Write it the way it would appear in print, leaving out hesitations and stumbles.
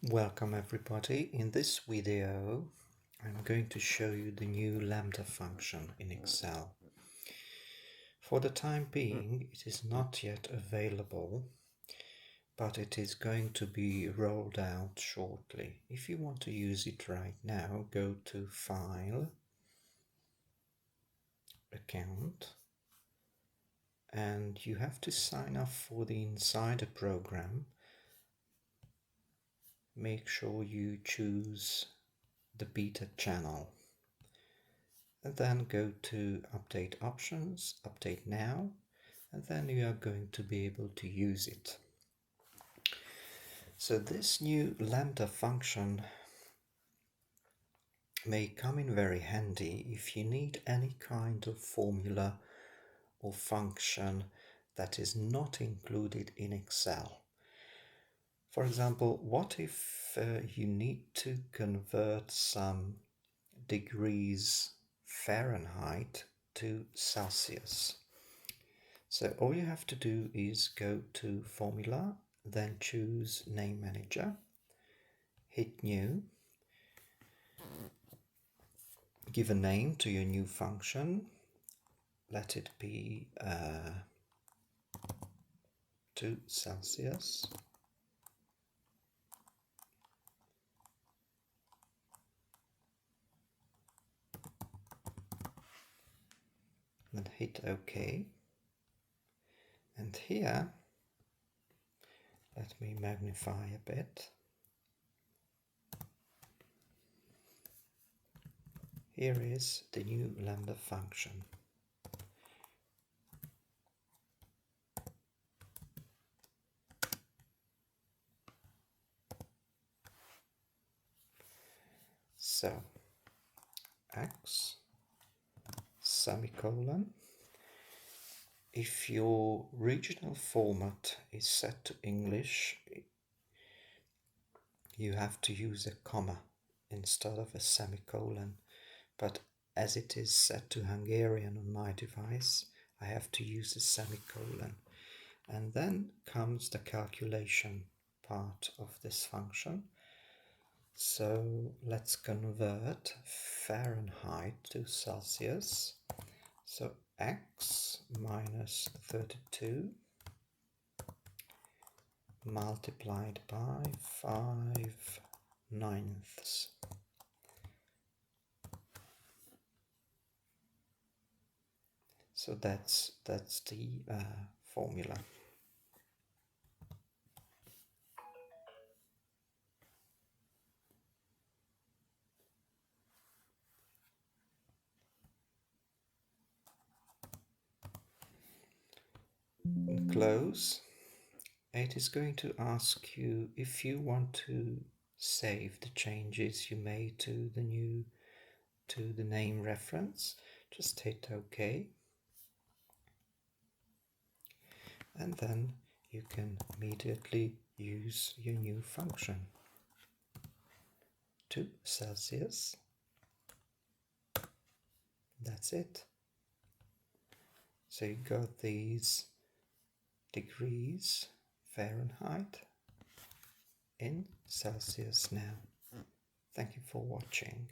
Welcome everybody. In this video I'm going to show you the new LAMBDA function in Excel. For the time being it is not yet available, but it is going to be rolled out shortly. If you want to use it right now, go to File, Account, and you have to sign up for the Insider program. Make sure you choose the beta channel and then go to Update Options, Update Now, and then you are going to be able to use it. So this new LAMBDA function may come in very handy if you need any kind of formula or function that is not included in Excel. For example, what if you need to convert some degrees Fahrenheit to Celsius? So all you have to do is go to Formula, then choose Name Manager, hit New, give a name to your new function, let it be to Celsius. Then hit OK. And here, let me magnify a bit. Here is the new LAMBDA function. So, X, semicolon. If your regional format is set to English, you have to use a comma instead of a semicolon. But as it is set to Hungarian on my device, I have to use a semicolon. And then comes the calculation part of this function. So let's convert Fahrenheit to Celsius. So x minus 32 multiplied by 5/9. So that's the formula. Close. It is going to ask you if you want to save the changes you made to the name reference. Just hit OK. And then you can immediately use your new function to Celsius. That's it. So you got these degrees Fahrenheit in Celsius now. Thank you for watching.